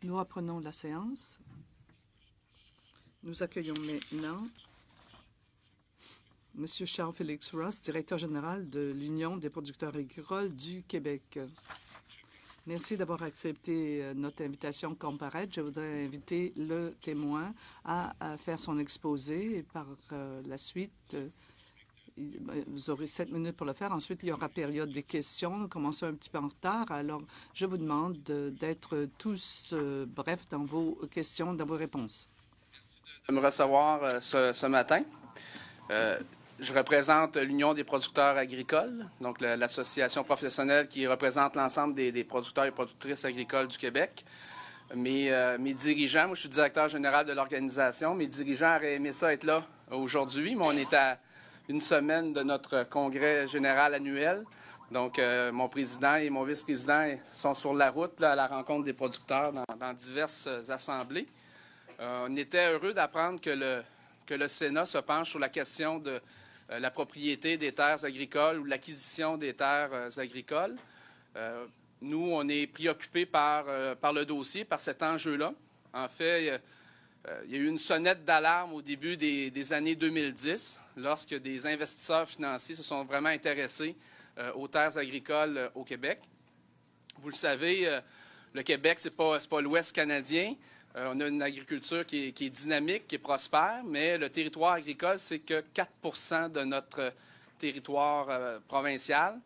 Nous reprenons la séance. Nous accueillons maintenant M. Charles-Félix Ross, directeur général de l'Union des producteurs agricoles du Québec. Merci d'avoir accepté notre invitation comparaître. Je voudrais inviter le témoin à faire son exposé et par la suite, vous aurez 7 minutes pour le faire. Ensuite, il y aura période des questions. Nous commençons un petit peu en retard. Alors, je vous demande d'être tous brefs dans vos questions, dans vos réponses. De me recevoir ce matin. Je représente l'Union des producteurs agricoles, donc l'association professionnelle qui représente l'ensemble des producteurs et productrices agricoles du Québec. Mes dirigeants, moi je suis directeur général de l'organisation, mes dirigeants auraient aimé ça être là aujourd'hui, mais on est à une semaine de notre congrès général annuel. Donc, mon président et mon vice-président sont sur la route là, à la rencontre des producteurs dans diverses assemblées. On était heureux d'apprendre que le Sénat se penche sur la question de la propriété des terres agricoles ou l'acquisition des terres agricoles. Nous, on est préoccupés par le dossier, par cet enjeu-là. En fait, il y a eu une sonnette d'alarme au début des années 2010, lorsque des investisseurs financiers se sont vraiment intéressés aux terres agricoles au Québec. Vous le savez, le Québec, c'est pas l'Ouest canadien. On a une agriculture qui est dynamique, qui est prospère, mais le territoire agricole, c'est que 4 de notre territoire provincial.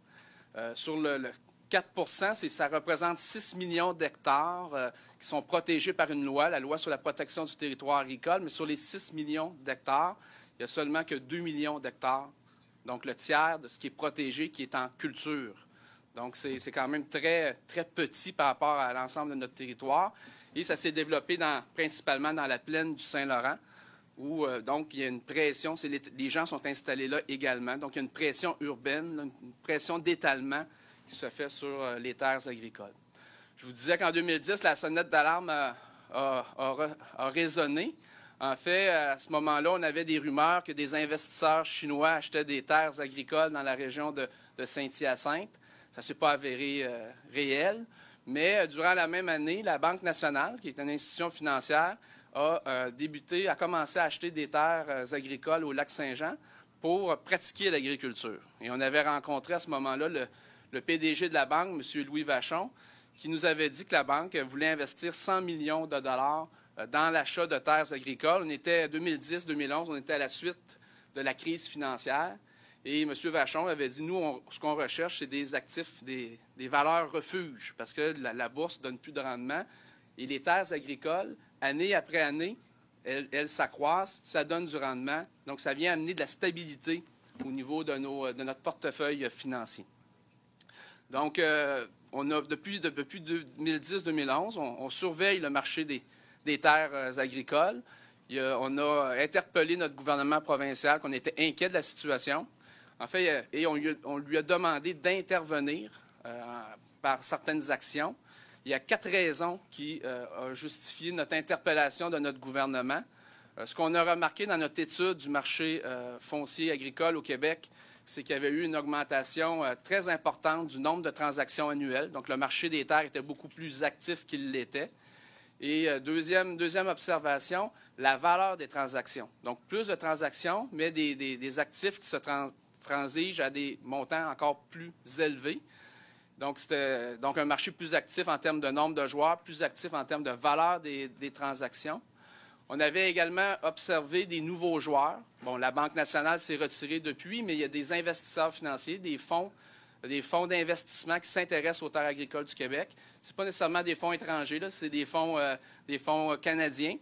Sur le 4 ça représente 6 millions d'hectares qui sont protégés par une loi, la loi sur la protection du territoire agricole, mais sur les 6 millions d'hectares, il n'y a seulement que 2 millions d'hectares. Donc, le tiers de ce qui est protégé qui est en culture. Donc, c'est quand même très, très petit par rapport à l'ensemble de notre territoire. Et ça s'est développé principalement dans la plaine du Saint-Laurent, où donc il y a une pression, les gens sont installés là également. Donc il y a une pression urbaine, une pression d'étalement qui se fait sur les terres agricoles. Je vous disais qu'en 2010, la sonnette d'alarme a résonné. En fait, à ce moment-là, on avait des rumeurs que des investisseurs chinois achetaient des terres agricoles dans la région de Saint-Hyacinthe. Ça ne s'est pas avéré réel. Mais durant la même année, la Banque nationale, qui est une institution financière, a commencé à acheter des terres agricoles au lac Saint-Jean pour pratiquer l'agriculture. Et on avait rencontré à ce moment-là le PDG de la banque, M. Louis Vachon, qui nous avait dit que la banque voulait investir 100 millions de dollars dans l'achat de terres agricoles. On était 2010-2011, on était à la suite de la crise financière. Et M. Vachon avait dit, nous, ce qu'on recherche, c'est des actifs, des valeurs refuges, parce que la bourse ne donne plus de rendement. Et les terres agricoles, année après année, elles s'accroissent, ça donne du rendement. Donc, ça vient amener de la stabilité au niveau de notre portefeuille financier. Donc, depuis 2010-2011, on surveille le marché des terres agricoles. On a interpellé notre gouvernement provincial qu'on était inquiet de la situation. En fait, et on lui a demandé d'intervenir par certaines actions. Il y a 4 raisons qui ont justifié notre interpellation de notre gouvernement. Ce qu'on a remarqué dans notre étude du marché foncier agricole au Québec, c'est qu'il y avait eu une augmentation très importante du nombre de transactions annuelles. Donc, le marché des terres était beaucoup plus actif qu'il l'était. Et deuxième observation, la valeur des transactions. Donc, plus de transactions, mais des actifs qui se transigent à des montants encore plus élevés. Donc, c'était donc un marché plus actif en termes de nombre de joueurs, plus actif en termes de valeur des transactions. On avait également observé des nouveaux joueurs. Bon, la Banque nationale s'est retirée depuis, mais il y a des investisseurs financiers, des fonds d'investissement qui s'intéressent aux terres agricoles du Québec. Ce n'est pas nécessairement des fonds étrangers, c'est des fonds canadiens.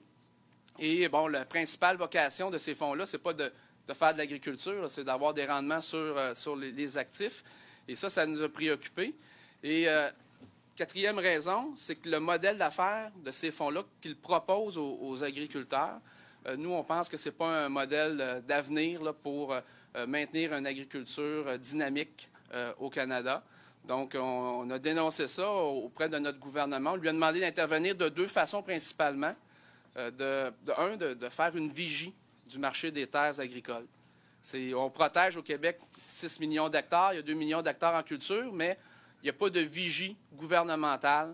Et bon, la principale vocation de ces fonds-là, ce n'est pas de faire de l'agriculture, c'est d'avoir des rendements sur les actifs. Et ça nous a préoccupés. Et quatrième raison, c'est que le modèle d'affaires de ces fonds-là qu'ils proposent aux agriculteurs, nous, on pense que ce n'est pas un modèle d'avenir pour maintenir une agriculture dynamique au Canada. Donc, on a dénoncé ça auprès de notre gouvernement. On lui a demandé d'intervenir de 2 façons principalement. De faire une vigie du marché des terres agricoles. On protège au Québec 6 millions d'hectares, il y a 2 millions d'hectares en culture, mais il n'y a pas de vigie gouvernementale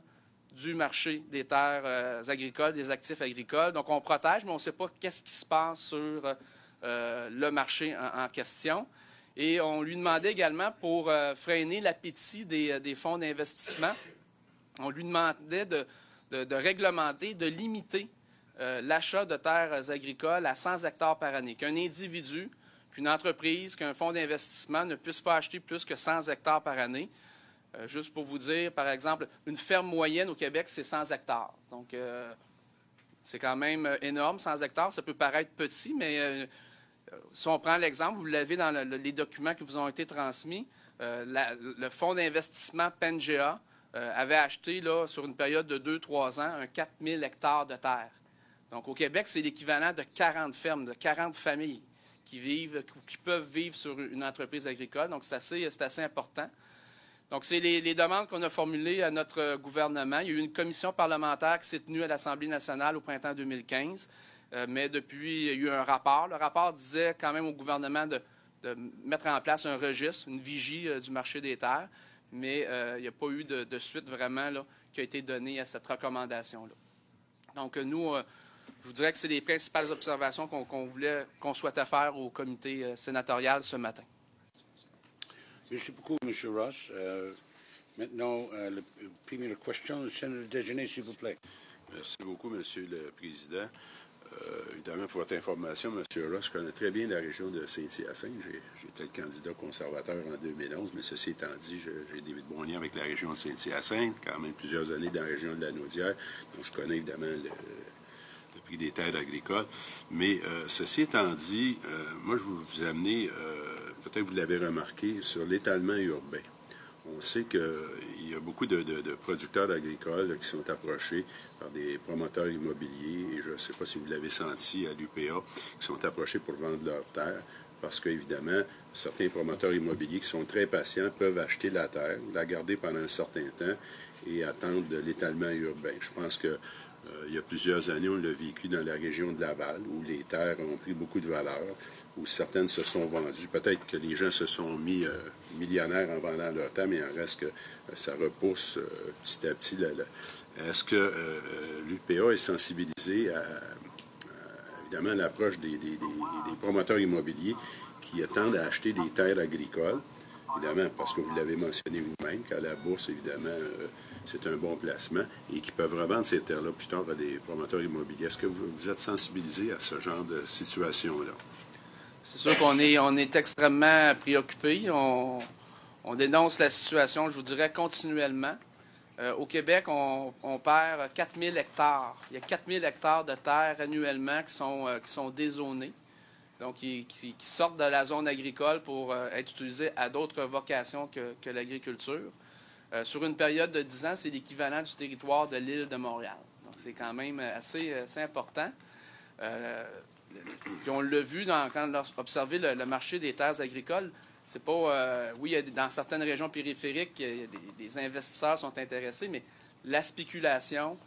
du marché des terres agricoles, des actifs agricoles. Donc, on protège, mais on ne sait pas qu'est-ce qui se passe sur le marché en question. Et on lui demandait également, pour freiner l'appétit des fonds d'investissement, on lui demandait de réglementer, de limiter l'achat de terres agricoles à 100 hectares par année. Qu'un individu, qu'une entreprise, qu'un fonds d'investissement ne puisse pas acheter plus que 100 hectares par année. Juste pour vous dire, par exemple, une ferme moyenne au Québec, c'est 100 hectares. Donc, c'est quand même énorme, 100 hectares. Ça peut paraître petit, mais si on prend l'exemple, vous l'avez dans les documents qui vous ont été transmis, le fonds d'investissement Pangea avait acheté, là, sur une période de 2-3 ans, 4000 hectares de terre. Donc, au Québec, c'est l'équivalent de 40 fermes, de 40 familles qui vivent ou qui peuvent vivre sur une entreprise agricole. Donc, c'est assez important. Donc, c'est les demandes qu'on a formulées à notre gouvernement. Il y a eu une commission parlementaire qui s'est tenue à l'Assemblée nationale au printemps 2015, mais depuis, il y a eu un rapport. Le rapport disait quand même au gouvernement de mettre en place un registre, une vigie du marché des terres, mais il n'y a pas eu de suite vraiment là, qui a été donnée à cette recommandation-là. Donc, nous, je vous dirais que c'est les principales observations qu'on souhaitait faire au comité sénatorial ce matin. Merci beaucoup, M. Ross. Maintenant, la première question, le sénateur Desjardins, s'il vous plaît. Merci beaucoup, Monsieur le Président. Évidemment, pour votre information, M. Ross, je connais très bien la région de Saint-Hyacinthe. J'étais le candidat conservateur en 2011, mais ceci étant dit, j'ai des bons liens avec la région de Saint-Hyacinthe, quand même plusieurs années dans la région de la Naudière, donc je connais évidemment le prix des terres agricoles. Mais ceci étant dit, moi, je vous ai amené, peut-être vous l'avez remarqué, sur l'étalement urbain. On sait qu'il y a beaucoup de producteurs agricoles qui sont approchés par des promoteurs immobiliers, et je ne sais pas si vous l'avez senti à l'UPA, qui sont approchés pour vendre leurs terres, parce qu'évidemment, certains promoteurs immobiliers qui sont très patients peuvent acheter la terre, la garder pendant un certain temps et attendre de l'étalement urbain. Je pense que il y a plusieurs années, on l'a vécu dans la région de Laval, où les terres ont pris beaucoup de valeur, où certaines se sont vendues. Peut-être que les gens se sont mis millionnaires en vendant leur terre, mais il en reste que ça repousse petit à petit. Est-ce que l'UPA est sensibilisé évidemment, à l'approche des promoteurs immobiliers qui attendent à acheter des terres agricoles? Évidemment, parce que vous l'avez mentionné vous-même, qu'à la bourse, évidemment, c'est un bon placement et qui peuvent revendre ces terres-là plus tard à des promoteurs immobiliers. Est-ce que vous êtes sensibilisé à ce genre de situation-là? C'est sûr qu'on est extrêmement préoccupés. On dénonce la situation, je vous dirais, continuellement. Au Québec, on perd 4000 hectares. Il y a 4000 hectares de terres annuellement qui sont dézonés, donc qui sortent de la zone agricole pour être utilisés à d'autres vocations que l'agriculture. Sur une période de 10 ans, c'est l'équivalent du territoire de l'île de Montréal. Donc, c'est quand même assez important. Puis on l'a vu quand on a observé le marché des terres agricoles. C'est pas... oui, dans certaines régions périphériques, des investisseurs sont intéressés, mais la spéculation,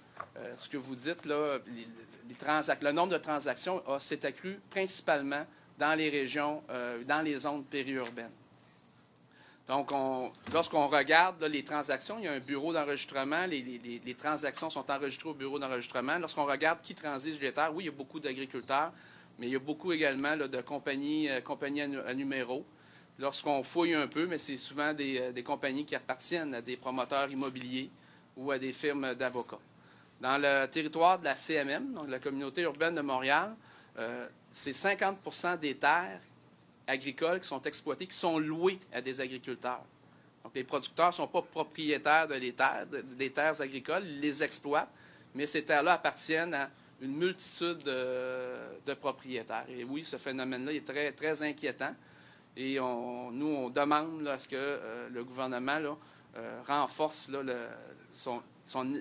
ce que vous dites, là, le nombre de transactions s'est accru principalement dans les régions, dans les zones périurbaines. Donc, lorsqu'on regarde là, les transactions, il y a un bureau d'enregistrement. Les transactions sont enregistrées au bureau d'enregistrement. Lorsqu'on regarde qui transige les terres, oui, il y a beaucoup d'agriculteurs, mais il y a beaucoup également là, de compagnies à numéro. Lorsqu'on fouille un peu, mais c'est souvent des compagnies qui appartiennent à des promoteurs immobiliers ou à des firmes d'avocats. Dans le territoire de la CMM, donc la communauté urbaine de Montréal, c'est 50% des terres agricoles qui sont exploitées, qui sont louées à des agriculteurs. Donc, les producteurs ne sont pas propriétaires des terres agricoles, ils les exploitent, mais ces terres-là appartiennent à une multitude de propriétaires. Et oui, ce phénomène-là est très, très inquiétant. Et nous, on demande là, à ce que le gouvernement là, renforce là,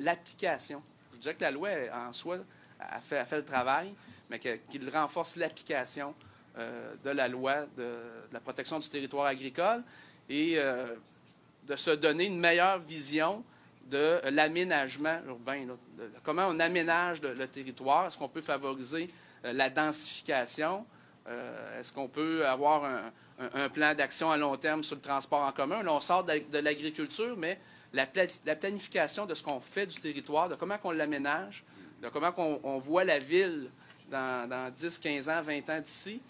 l'application. Je dirais que la loi, en soi, a fait le travail, mais qu'il renforce l'application de la loi de la protection du territoire agricole et de se donner une meilleure vision de l'aménagement urbain. Là, comment on aménage le territoire? Est-ce qu'on peut favoriser la densification? Est-ce qu'on peut avoir un plan d'action à long terme sur le transport en commun? Là, on sort de l'agriculture, mais la planification de ce qu'on fait du territoire, de comment on l'aménage, de comment on voit la ville dans 10, 15 ans, 20 ans d'ici.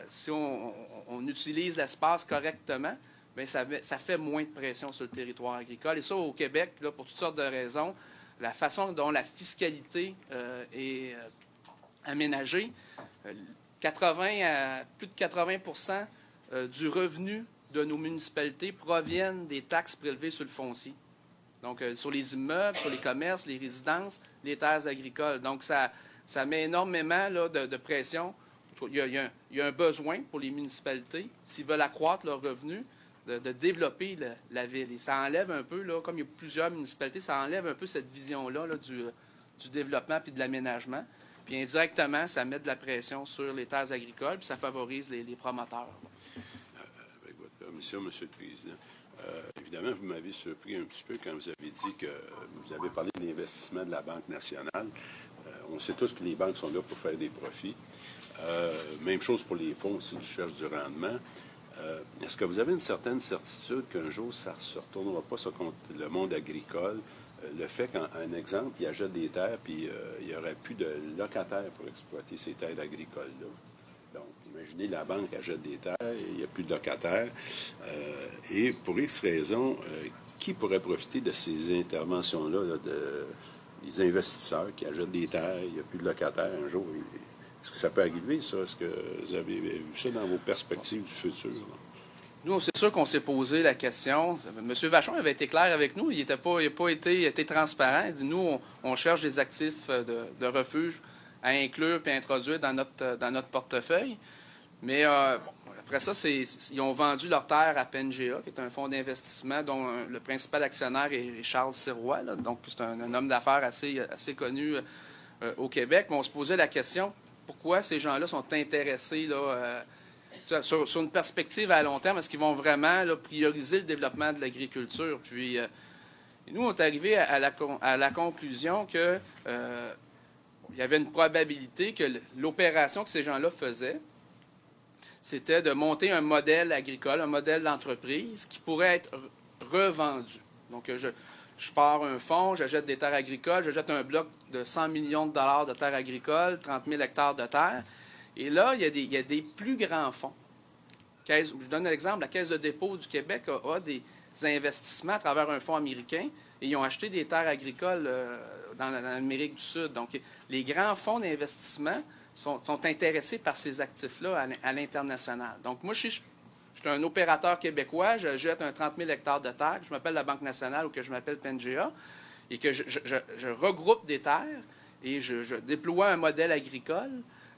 Si on utilise l'espace correctement, bien, ça fait moins de pression sur le territoire agricole. Et ça, au Québec, là, pour toutes sortes de raisons, la façon dont la fiscalité est aménagée, plus de 80 du revenu de nos municipalités proviennent des taxes prélevées sur le foncier. Donc, sur les immeubles, sur les commerces, les résidences, les terres agricoles. Donc, ça met énormément là, de pression. Il y a un besoin pour les municipalités, s'ils veulent accroître leurs revenus, de développer la ville. Et ça enlève un peu, là, comme il y a plusieurs municipalités, ça enlève un peu cette vision-là là, du développement puis de l'aménagement. Puis indirectement, ça met de la pression sur les terres agricoles, puis ça favorise les promoteurs. Avec votre permission, M. le Président. Évidemment, vous m'avez surpris un petit peu quand vous avez dit que vous avez parlé de l'investissement de la Banque nationale. On sait tous que les banques sont là pour faire des profits. Même chose pour les fonds aussi qui cherchent du rendement. Est-ce que vous avez une certaine certitude qu'un jour, ça ne se retournera pas sur le monde agricole? Le fait qu'un exemple, il achète des terres, puis il n'y aurait plus de locataires pour exploiter ces terres agricoles-là. Donc, imaginez, la banque achète des terres, il n'y a plus de locataires. Et pour X raisons, qui pourrait profiter de ces interventions-là, des investisseurs qui achètent des terres, il n'y a plus de locataires un jour? Est-ce que ça peut arriver, ça? Est-ce que vous avez vu ça dans vos perspectives du futur? Nous, c'est sûr qu'on s'est posé la question. M. Vachon avait été clair avec nous. Il n'a pas été transparent. Il dit, nous, on cherche des actifs de refuge à inclure et à introduire dans notre portefeuille. Mais après ça, ils ont vendu leur terre à PNGA, qui est un fonds d'investissement dont le principal actionnaire est Charles Sirois. Là. Donc, c'est un homme d'affaires assez connu au Québec. Mais on se posait la question, pourquoi ces gens-là sont intéressés là, sur une perspective à long terme? Est-ce qu'ils vont vraiment là, prioriser le développement de l'agriculture? Puis, nous, on est arrivés à la conclusion que il y avait une probabilité que l'opération que ces gens-là faisaient, c'était de monter un modèle agricole, un modèle d'entreprise qui pourrait être revendu. Donc, je pars un fonds, j'achète des terres agricoles, j'achète un bloc de 100 millions de dollars de terres agricoles, 30 000 hectares de terres. Et là, il y a des plus grands fonds. Je donne un exemple. La Caisse de dépôt du Québec a des investissements à travers un fonds américain et ils ont acheté des terres agricoles dans l'Amérique du Sud. Donc, les grands fonds d'investissement sont intéressés par ces actifs-là à l'international. Donc, moi, je suis un opérateur québécois, je jette un 30 000 hectares de terres, que je m'appelle la Banque nationale ou que je m'appelle PNGA, et que je regroupe des terres et je déploie un modèle agricole,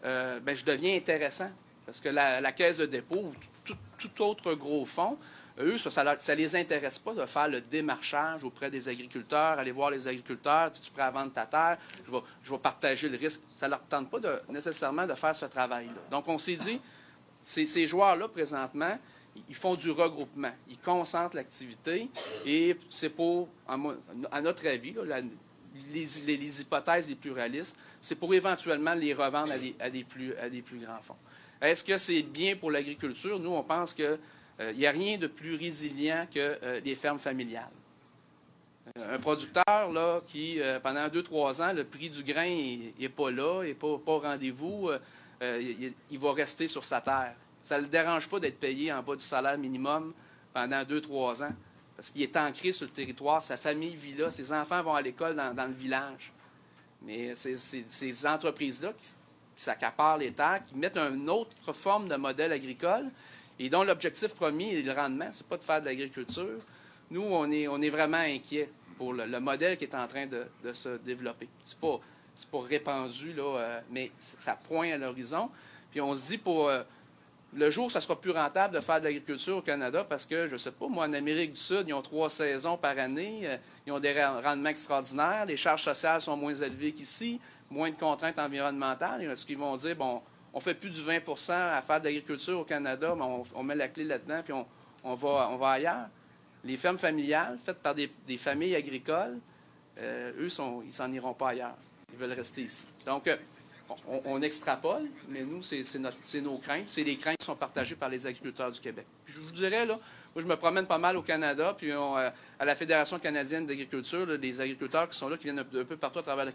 je deviens intéressant. Parce que la Caisse de dépôt ou tout autre gros fonds, eux, ça ne les intéresse pas de faire le démarchage auprès des agriculteurs, aller voir les agriculteurs, es-tu prêt à vendre ta terre, je vais partager le risque. Ça ne leur tente pas nécessairement de faire ce travail-là. Donc, on s'est dit, ces joueurs-là, présentement, ils font du regroupement. Ils concentrent l'activité et c'est pour, à notre avis, là, les hypothèses les plus réalistes, c'est pour éventuellement les revendre à des plus grands fonds. Est-ce que c'est bien pour l'agriculture? Nous, on pense qu'il n'y a rien de plus résilient que les fermes familiales. Un producteur là, qui, pendant 2-3 ans, le prix du grain n'est pas là, n'est pas au rendez-vous, il va rester sur sa terre. Ça ne le dérange pas d'être payé en bas du salaire minimum pendant 2-3 ans, parce qu'il est ancré sur le territoire, sa famille vit là, ses enfants vont à l'école dans le village. Mais c'est ces entreprises-là qui s'accaparent les terres, qui mettent une autre forme de modèle agricole et dont l'objectif premier est le rendement, c'est pas de faire de l'agriculture. Nous, on est vraiment inquiets pour le modèle qui est en train de se développer. C'est pas répandu, là, mais ça pointe à l'horizon. Puis on se dit, pour le jour où ça sera plus rentable de faire de l'agriculture au Canada, parce que, je ne sais pas, moi, en Amérique du Sud, ils ont 3 saisons par année, ils ont des rendements extraordinaires, les charges sociales sont moins élevées qu'ici, moins de contraintes environnementales. Est-ce qu'ils vont dire, bon, on fait plus du 20 à faire de l'agriculture au Canada, mais on met la clé là-dedans, puis on va ailleurs? Les fermes familiales, faites par des familles agricoles, eux, ils s'en iront pas ailleurs. Ils veulent rester ici. Donc, on extrapole, mais nous, c'est nos craintes. C'est les craintes qui sont partagées par les agriculteurs du Québec. Puis je vous dirais, là, Moi, je me promène pas mal au Canada, puis à la Fédération canadienne d'agriculture, les agriculteurs qui sont là, qui viennent un peu partout à travers le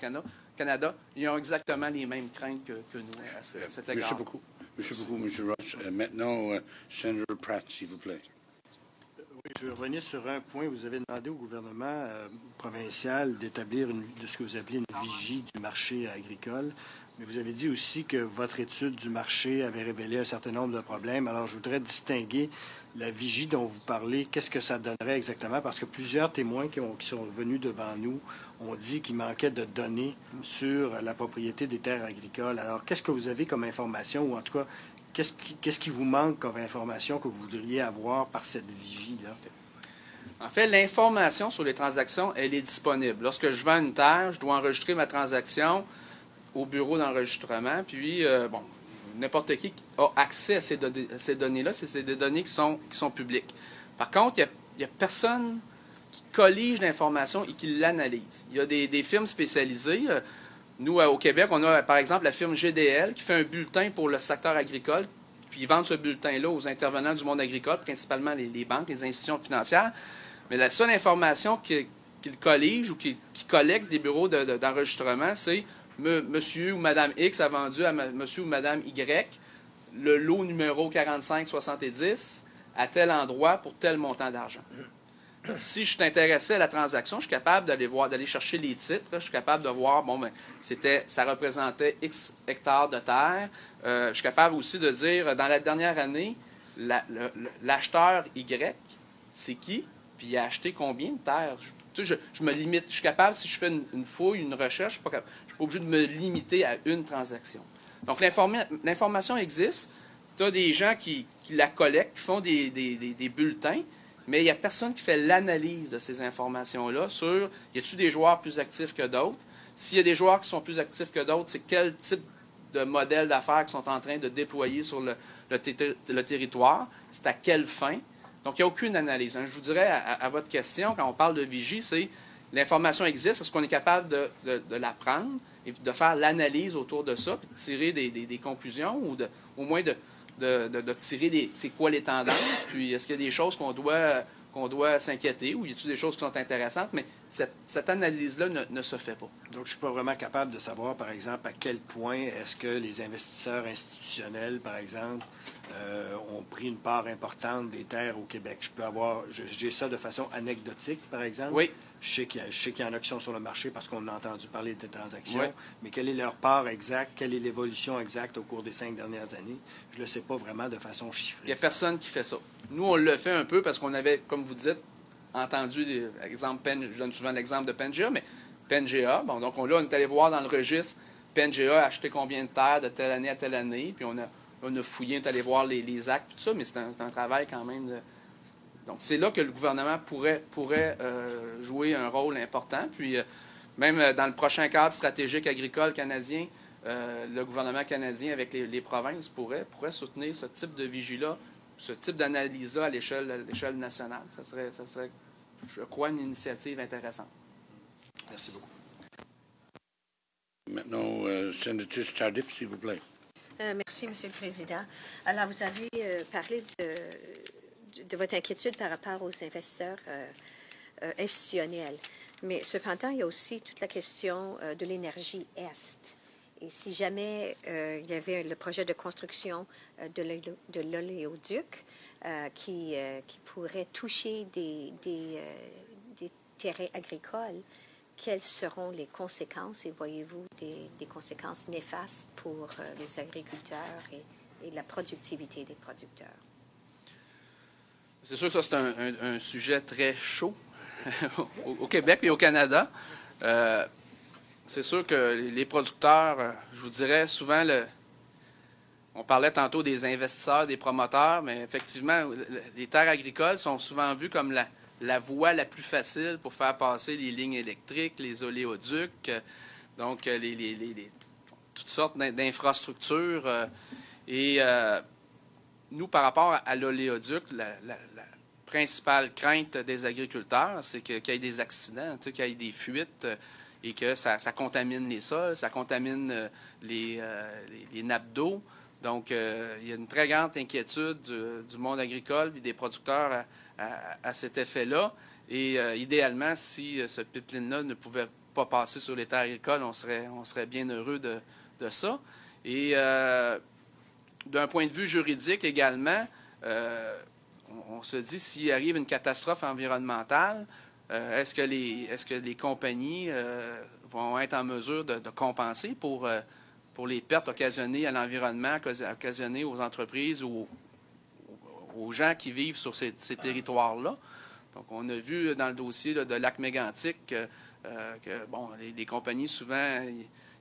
Canada, ils ont exactement les mêmes craintes que nous à cet égard. Merci beaucoup. Merci beaucoup, M. Ross. Maintenant, Sénateur Pratt, s'il vous plaît. Oui, je vais revenir sur un point. Vous avez demandé au gouvernement provincial d'établir de ce que vous appelez une vigie du marché agricole. Mais vous avez dit aussi que votre étude du marché avait révélé un certain nombre de problèmes. Alors, je voudrais distinguer la vigie dont vous parlez. Qu'est-ce que ça donnerait exactement? Parce que plusieurs témoins qui sont venus devant nous ont dit qu'il manquait de données sur la propriété des terres agricoles. Alors, qu'est-ce que vous avez comme information, ou en tout cas, qu'est-ce qui vous manque comme information que vous voudriez avoir par cette vigie-là? En fait, l'information sur les transactions, elle est disponible. Lorsque je vends une terre, je dois enregistrer ma transaction au bureau d'enregistrement. Puis, n'importe qui a accès à ces données-là. C'est des données qui sont publiques. Par contre, il n'y a personne qui collige l'information et qui l'analyse. Il y a des firmes spécialisées. Nous, au Québec, on a, par exemple, la firme GDL qui fait un bulletin pour le secteur agricole. Puis, ils vendent ce bulletin-là aux intervenants du monde agricole, principalement les banques, les institutions financières. Mais la seule information qu'ils colligent ou qu'ils collectent des bureaux d'enregistrement, c'est Monsieur ou Madame X a vendu à Monsieur ou Madame Y le lot numéro 4570 à tel endroit pour tel montant d'argent. Si je suis intéressé à la transaction, je suis capable d'aller chercher les titres. Je suis capable de voir, ça représentait X hectares de terre. Je suis capable aussi de dire, dans la dernière année, l'acheteur Y, c'est qui? Puis il a acheté combien de terres? Je me limite. Je suis capable, si je fais une fouille, une recherche, je ne suis pas obligé de me limiter à une transaction. Donc, l'information existe. Tu as des gens qui la collectent, qui font des bulletins, mais il n'y a personne qui fait l'analyse de ces informations-là sur y a-t-il des joueurs plus actifs que d'autres? S'il y a des joueurs qui sont plus actifs que d'autres, c'est quel type de modèle d'affaires qu'ils sont en train de déployer sur le territoire? C'est à quelle fin? Donc, il n'y a aucune analyse. Je vous dirais, à votre question, quand on parle de vigie, c'est l'information existe, est-ce qu'on est capable de la prendre et de faire l'analyse autour de ça, puis de tirer des conclusions, ou au moins de tirer c'est quoi les tendances, puis est-ce qu'il y a des choses qu'on doit s'inquiéter, ou y a-t-il des choses qui sont intéressantes, mais cette analyse-là ne se fait pas. Donc, je ne suis pas vraiment capable de savoir, par exemple, à quel point est-ce que les investisseurs institutionnels, par exemple, ont pris une part importante des terres au Québec. J'ai ça de façon anecdotique, par exemple. Oui. Je sais qu'il y en a qui sont sur le marché parce qu'on a entendu parler de transactions. Oui. Mais quelle est leur part exacte? Quelle est l'évolution exacte au cours des 5 dernières années? Je ne le sais pas vraiment de façon chiffrée. Il n'y a personne qui fait ça. Nous, on le fait un peu parce qu'on avait, comme vous dites, entendu je donne souvent l'exemple de PNGA, mais PNGA, donc on est allé voir dans le registre, PNGA a acheté combien de terres de telle année à telle année, puis on a fouillé, on est allé voir les actes, tout ça, mais c'est un travail quand même. Donc, c'est là que le gouvernement pourrait jouer un rôle important. Puis, même dans le prochain cadre stratégique agricole canadien, le gouvernement canadien, avec les provinces, pourrait soutenir ce type de vigie-là, ce type d'analyse-là à l'échelle nationale. Ça serait, je crois, une initiative intéressante. Merci beaucoup. Maintenant, Sénateur Tardif, s'il vous plaît. Merci, Monsieur le Président. Alors, vous avez parlé de votre inquiétude par rapport aux investisseurs institutionnels. Mais cependant, il y a aussi toute la question de l'énergie Est. Et si jamais il y avait le projet de construction de l'oléoduc qui pourrait toucher des terrains agricoles, quelles seront les conséquences et voyez-vous des conséquences néfastes pour les agriculteurs et la productivité des producteurs? C'est sûr que ça, c'est un sujet très chaud au Québec et au Canada. C'est sûr que les producteurs, je vous dirais souvent, on parlait tantôt des investisseurs, des promoteurs, mais effectivement, les terres agricoles sont souvent vues comme la voie la plus facile pour faire passer les lignes électriques, les oléoducs, donc toutes sortes d'infrastructures. Nous, par rapport à l'oléoduc, la principale crainte des agriculteurs, c'est qu'il y ait des accidents, qu'il y ait des fuites et que ça contamine les sols, ça contamine les nappes d'eau. Donc, il y a une très grande inquiétude du monde agricole et des producteurs à cet effet-là. Et idéalement, si ce pipeline-là ne pouvait pas passer sur les terres agricoles, on serait bien heureux de ça. Et d'un point de vue juridique également, on se dit, s'il arrive une catastrophe environnementale, est-ce que les compagnies vont être en mesure de compenser pour les pertes occasionnées à l'environnement, occasionnées aux entreprises ou aux gens qui vivent sur ces territoires-là? Donc, on a vu dans le dossier de Lac-Mégantic que les compagnies, souvent,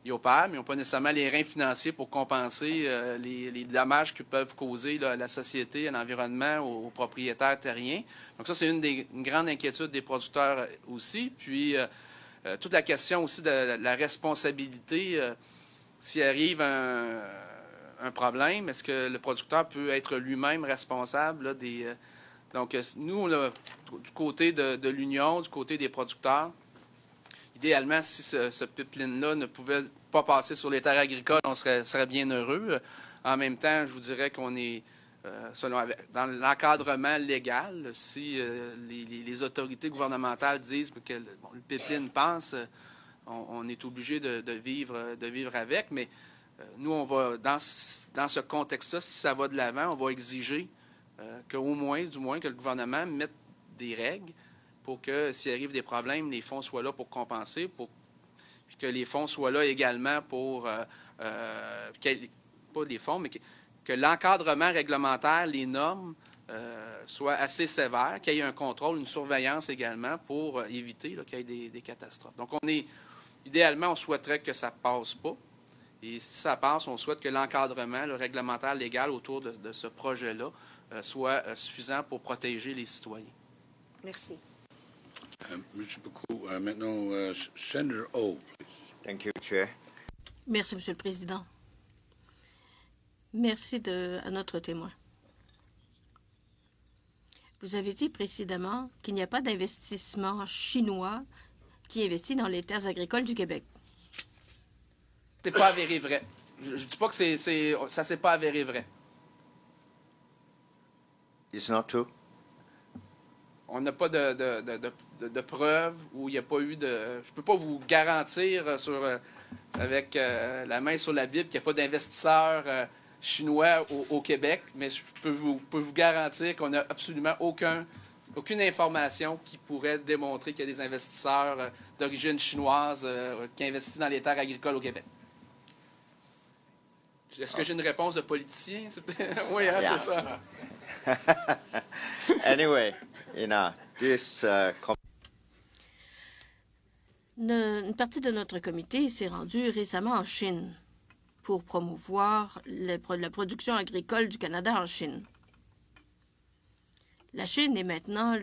ils opèrent, mais ils n'ont pas nécessairement les reins financiers pour compenser les dommages que peuvent causer là, à la société, à l'environnement, aux propriétaires terriens. Donc ça, c'est une grande inquiétude des producteurs aussi. Puis, toute la question aussi de la responsabilité, s'il arrive un problème, est-ce que le producteur peut être lui-même responsable là, Donc, nous, là, du côté de l'Union, du côté des producteurs, idéalement, si ce pipeline-là ne pouvait pas passer sur les terres agricoles, on serait bien heureux. En même temps, je vous dirais qu'on est dans l'encadrement légal. Si les autorités gouvernementales disent que le pipeline passe, on est obligé de vivre avec. Mais nous, on va dans ce contexte-là, si ça va de l'avant, on va exiger du moins, que le gouvernement mette des règles pour que s'il arrive des problèmes, les fonds soient là pour compenser, puis que les fonds soient là également pour, pas les fonds, mais que l'encadrement réglementaire, les normes, soient assez sévères, qu'il y ait un contrôle, une surveillance également pour éviter qu'il y ait des catastrophes. Donc, idéalement, on souhaiterait que ça ne passe pas. Et si ça passe, on souhaite que l'encadrement, le réglementaire légal autour de ce projet-là soit suffisant pour protéger les citoyens. Merci. Merci beaucoup. Maintenant, Senator O. Thank you, Chair. Merci, Monsieur le Président. Merci à notre témoin. Vous avez dit précédemment qu'il n'y a pas d'investissement chinois qui investit dans les terres agricoles du Québec. C'est pas avéré vrai. Je ne dis pas que ça s'est pas avéré vrai. It's not true? On n'a pas de preuves où il n'y a pas eu de... Je ne peux pas vous garantir avec la main sur la Bible qu'il n'y a pas d'investisseurs chinois au Québec, mais je peux vous garantir qu'on n'a absolument aucune information qui pourrait démontrer qu'il y a des investisseurs d'origine chinoise qui investissent dans les terres agricoles au Québec. Est-ce que j'ai une réponse de politicien? Oui, hein, c'est ça. Anyway, Une partie de notre comité s'est rendue récemment en Chine pour promouvoir la production agricole du Canada en Chine. La Chine est maintenant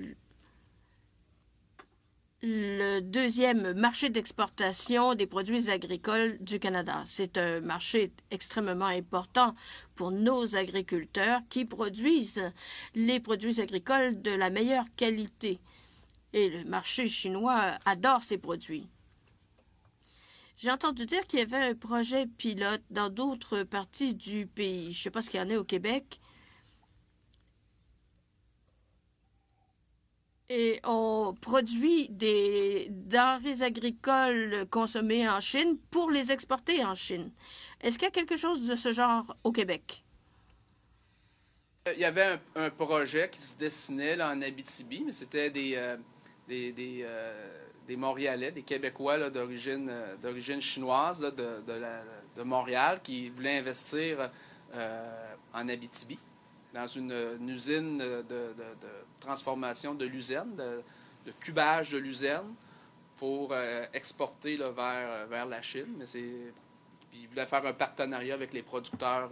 le deuxième marché d'exportation des produits agricoles du Canada. C'est un marché extrêmement important pour nos agriculteurs qui produisent les produits agricoles de la meilleure qualité. Et le marché chinois adore ces produits. J'ai entendu dire qu'il y avait un projet pilote dans d'autres parties du pays. Je ne sais pas ce qu'il y en a au Québec. Et on produit des denrées agricoles consommées en Chine pour les exporter en Chine. Est-ce qu'il y a quelque chose de ce genre au Québec? Il y avait un projet qui se dessinait là, en Abitibi, mais c'était des Montréalais, des Québécois là, d'origine chinoise là, de Montréal qui voulaient investir en Abitibi, dans une usine de transformation de l'usine, de cubage de l'usine pour exporter là, vers la Chine. Mais puis ils voulaient faire un partenariat avec les producteurs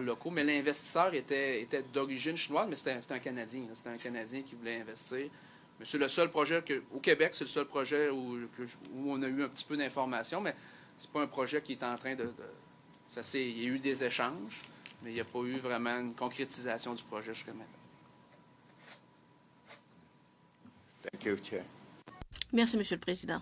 locaux. Mais l'investisseur était d'origine chinoise, mais c'était un Canadien. C'était un Canadien qui voulait investir. Mais c'est le seul projet au Québec, c'est le seul projet où on a eu un petit peu d'informations, mais c'est pas un projet qui est en train il y a eu des échanges, mais il n'y a pas eu vraiment une concrétisation du projet jusqu'à maintenant. Thank you, Chair. Merci, Monsieur le Président.